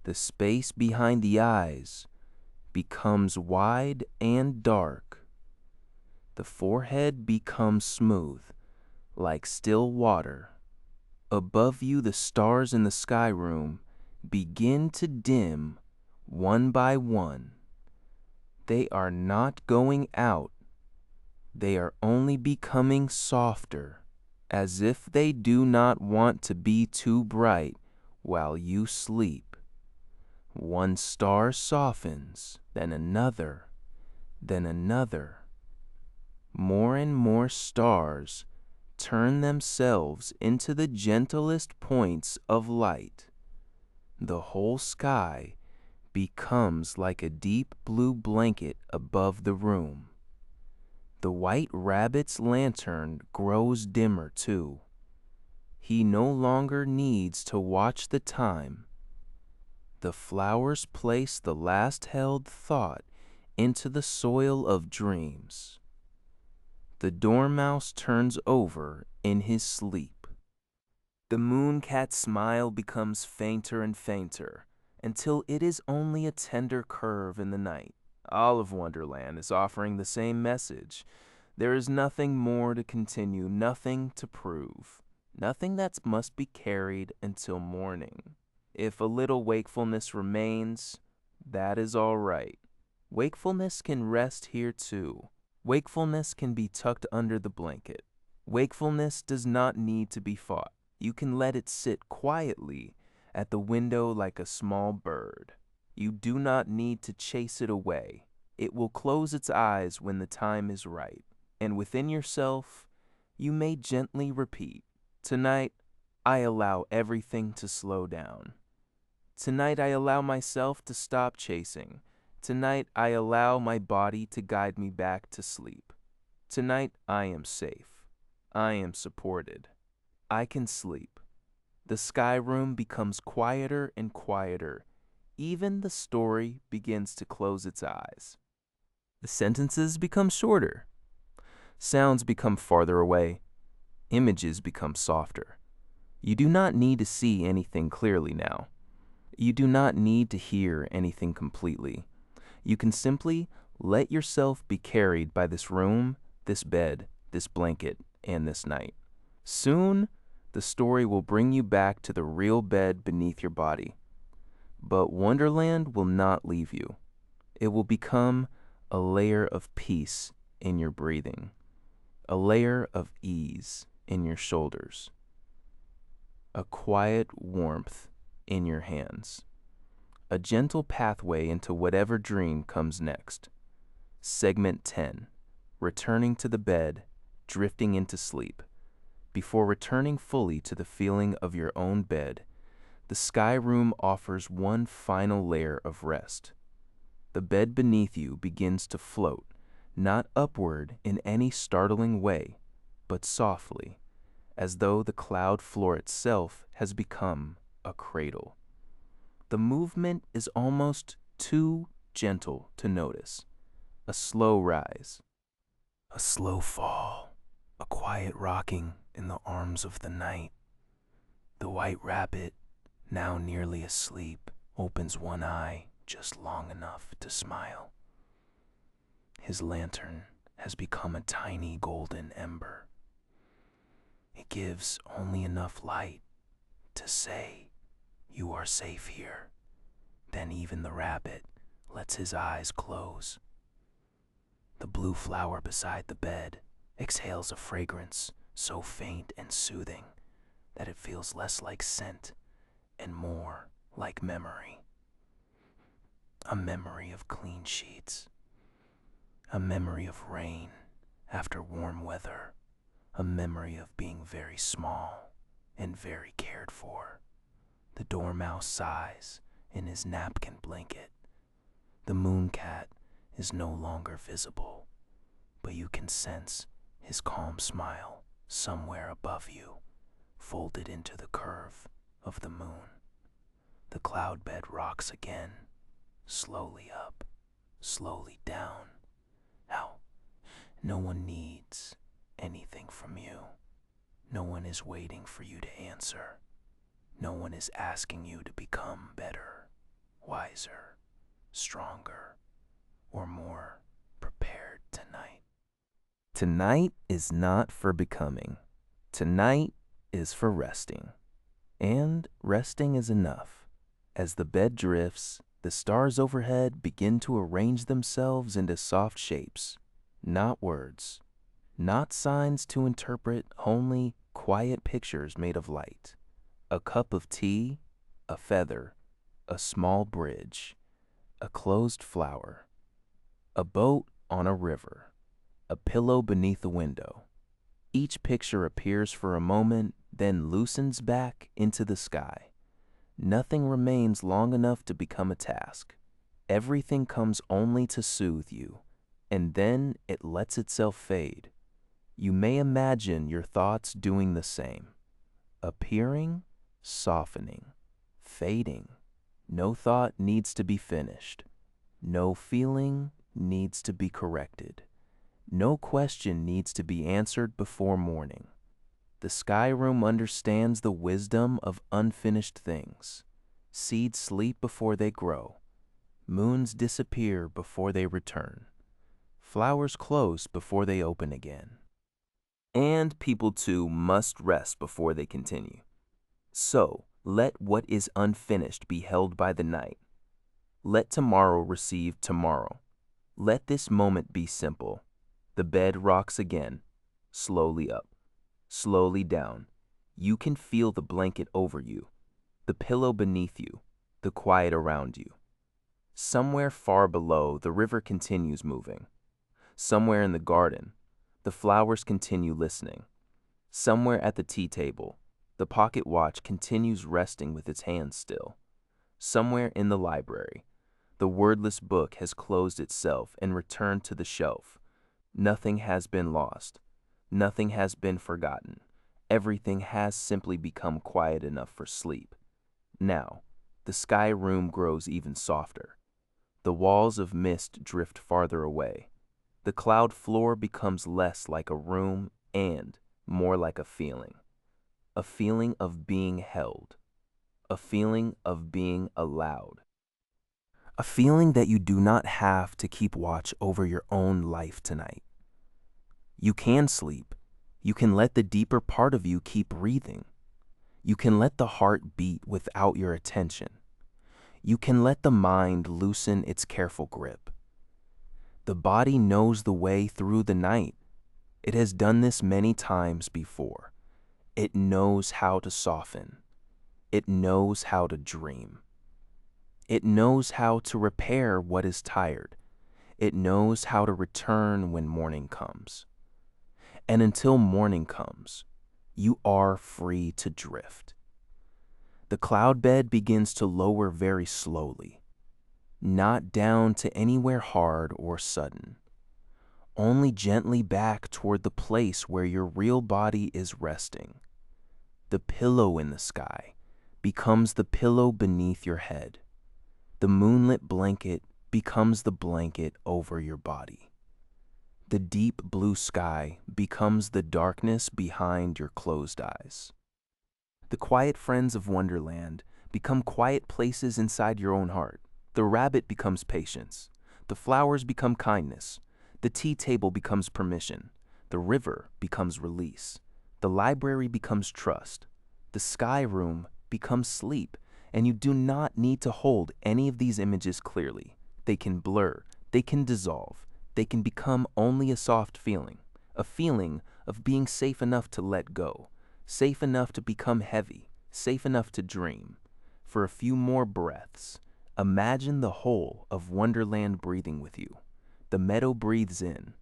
The space behind the eyes becomes wide and dark. The forehead becomes smooth, like still water. Above you, the stars in the sky room begin to dim one by one. They are not going out. They are only becoming softer, as if they do not want to be too bright while you sleep. One star softens, then another, then another. More and more stars turn themselves into the gentlest points of light. The whole sky becomes like a deep blue blanket above the room. The white rabbit's lantern grows dimmer too. He no longer needs to watch the time. The flowers place the last held thought into the soil of dreams. The dormouse turns over in his sleep. The mooncat's smile becomes fainter and fainter until it is only a tender curve in the night. All of Wonderland is offering the same message. There is nothing more to continue, nothing to prove, nothing that must be carried until morning. If a little wakefulness remains, that is all right. Wakefulness can rest here too. Wakefulness can be tucked under the blanket. Wakefulness does not need to be fought. You can let it sit quietly at the window like a small bird. You do not need to chase it away. It will close its eyes when the time is right. And within yourself, you may gently repeat, "Tonight, I allow everything to slow down. Tonight, I allow myself to stop chasing. Tonight, I allow my body to guide me back to sleep. Tonight, I am safe. I am supported. I can sleep." The sky room becomes quieter and quieter. Even the story begins to close its eyes. The sentences become shorter. Sounds become farther away. Images become softer. You do not need to see anything clearly now. You do not need to hear anything completely. You can simply let yourself be carried by this room, this bed, this blanket, and this night. Soon, the story will bring you back to the real bed beneath your body. But Wonderland will not leave you. It will become a layer of peace in your breathing, a layer of ease in your shoulders, a quiet warmth in your hands, a gentle pathway into whatever dream comes next. Segment 10, returning to the bed, drifting into sleep. Before returning fully to the feeling of your own bed, the sky room offers one final layer of rest. The bed beneath you begins to float, not upward in any startling way, but softly, as though the cloud floor itself has become a cradle. The movement is almost too gentle to notice. a slow rise, a slow fall, a quiet rocking in the arms of the night. The white rabbit, now nearly asleep, opens one eye just long enough to smile. His lantern has become a tiny golden ember. It gives only enough light to say, "You are safe here." Then even the rabbit lets his eyes close. The blue flower beside the bed exhales a fragrance so faint and soothing that it feels less like scent and more like memory. A memory of clean sheets, a memory of rain after warm weather, a memory of being very small and very cared for. The dormouse sighs in his napkin blanket. The mooncat is no longer visible, but you can sense his calm smile somewhere above you, folded into the curve of the moon. The cloud bed rocks again, slowly up, slowly down. Now, no one needs anything from you. No one is waiting for you to answer. No one is asking you to become better, wiser, stronger, or more prepared tonight. Tonight is not for becoming. Tonight is for resting. And resting is enough. As the bed drifts, the stars overhead begin to arrange themselves into soft shapes, not words, not signs to interpret, only quiet pictures made of light. A cup of tea, a feather, a small bridge, a closed flower, a boat on a river, a pillow beneath a window. Each picture appears for a moment, then loosens back into the sky. Nothing remains long enough to become a task. Everything comes only to soothe you, and then it lets itself fade. You may imagine your thoughts doing the same, appearing, softening, fading. No thought needs to be finished. No feeling needs to be corrected. No question needs to be answered before morning. The sky room understands the wisdom of unfinished things. Seeds sleep before they grow. Moons disappear before they return. Flowers close before they open again. And people too must rest before they continue. So, let what is unfinished be held by the night. Let tomorrow receive tomorrow. Let this moment be simple. The bed rocks again, slowly up, slowly down. You can feel the blanket over you, the pillow beneath you, the quiet around you. Somewhere far below, the river continues moving. Somewhere in the garden, the flowers continue listening. Somewhere at the tea table, the pocket watch continues resting with its hands still. Somewhere in the library, the wordless book has closed itself and returned to the shelf. Nothing has been lost. Nothing has been forgotten. Everything has simply become quiet enough for sleep. Now, the sky room grows even softer. The walls of mist drift farther away. The cloud floor becomes less like a room and more like a feeling of being held, a feeling of being allowed, a feeling that you do not have to keep watch over your own life tonight. You can sleep. You can let the deeper part of you keep breathing. You can let the heart beat without your attention. You can let the mind loosen its careful grip. The body knows the way through the night. It has done this many times before. It knows how to soften. It knows how to dream. It knows how to repair what is tired. It knows how to return when morning comes. And until morning comes, you are free to drift. The cloud bed begins to lower very slowly, not down to anywhere hard or sudden, only gently back toward the place where your real body is resting. The pillow in the sky becomes the pillow beneath your head. The moonlit blanket becomes the blanket over your body. The deep blue sky becomes the darkness behind your closed eyes. The quiet friends of Wonderland become quiet places inside your own heart. The rabbit becomes patience. The flowers become kindness. The tea table becomes permission. The river becomes release. The library becomes trust. The sky room becomes sleep. And you do not need to hold any of these images clearly. They can blur. They can dissolve. They can become only a soft feeling, a feeling of being safe enough to let go, safe enough to become heavy, safe enough to dream. For a few more breaths, imagine the whole of Wonderland breathing with you. The meadow breathes in,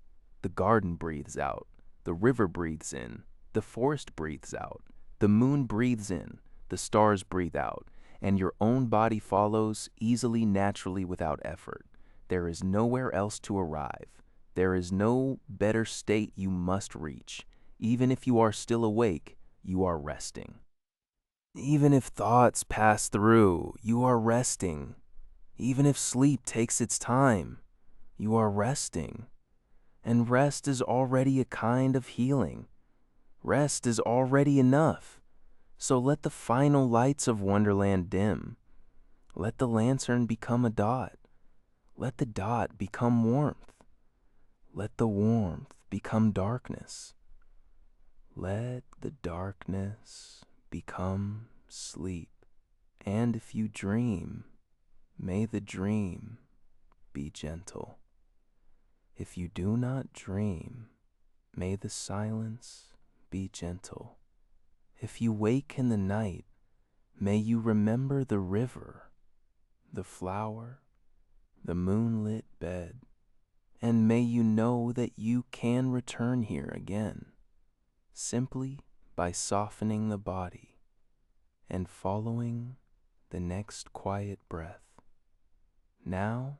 the garden breathes out, the river breathes in, the forest breathes out, the moon breathes in, the stars breathe out, and your own body follows easily, naturally, without effort. There is nowhere else to arrive. There is no better state you must reach. Even if you are still awake, you are resting. Even if thoughts pass through, you are resting. Even if sleep takes its time, you are resting. And rest is already a kind of healing. Rest is already enough. So let the final lights of Wonderland dim. Let the lantern become a dot. Let the dot become warmth. Let the warmth become darkness. Let the darkness become sleep. And if you dream, may the dream be gentle. If you do not dream, may the silence be gentle. If you wake in the night, may you remember the river, the flower, the moonlit bed, and may you know that you can return here again, simply by softening the body and following the next quiet breath. Now,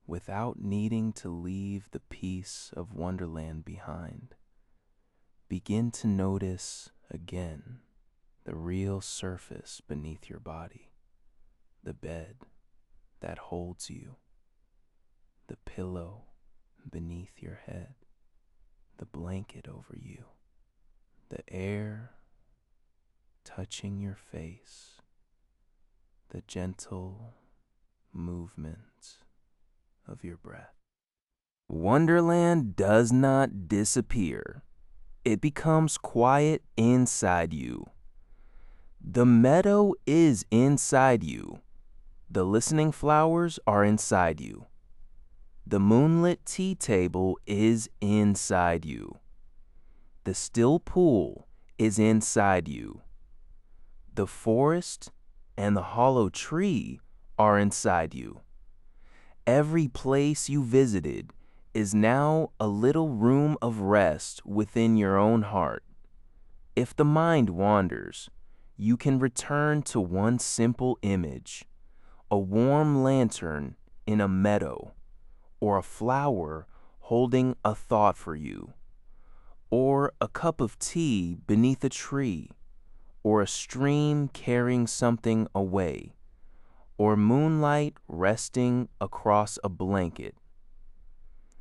without needing to leave the peace of Wonderland behind, begin to notice again the real surface beneath your body, the bed that holds you, the pillow beneath your head, the blanket over you, the air touching your face, the gentle movement of your breath. Wonderland does not disappear. It becomes quiet inside you. The meadow is inside you. The listening flowers are inside you. The moonlit tea table is inside you. The still pool is inside you. The forest and the hollow tree are inside you. Every place you visited is now a little room of rest within your own heart. If the mind wanders, you can return to one simple image, a warm lantern in a meadow, or a flower holding a thought for you, or a cup of tea beneath a tree, or a stream carrying something away, or moonlight resting across a blanket.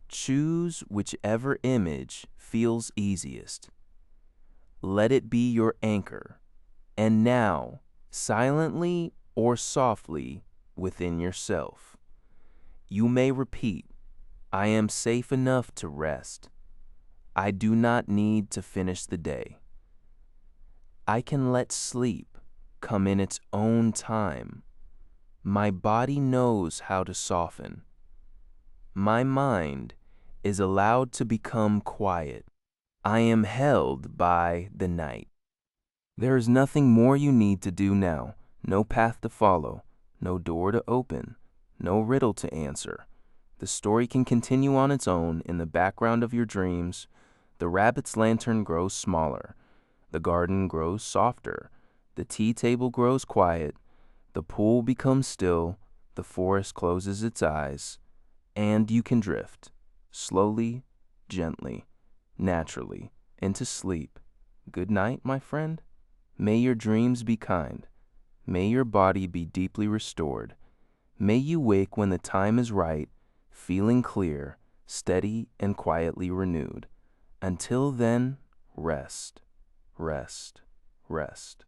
Choose whichever image feels easiest. Let it be your anchor, and now, silently or softly within yourself, you may repeat, I am safe enough to rest. I do not need to finish the day. I can let sleep come in its own time. My body knows how to soften. My mind is allowed to become quiet. I am held by the night. There is nothing more you need to do now, no path to follow, no door to open, no riddle to answer. The story can continue on its own in the background of your dreams. The rabbit's lantern grows smaller. The garden grows softer. The tea table grows quiet. The pool becomes still. The forest closes its eyes. And you can drift, slowly, gently, naturally, into sleep. Good night, my friend. May your dreams be kind. May your body be deeply restored. May you wake when the time is right, feeling clear, steady, and quietly renewed. Until then, rest, rest, rest.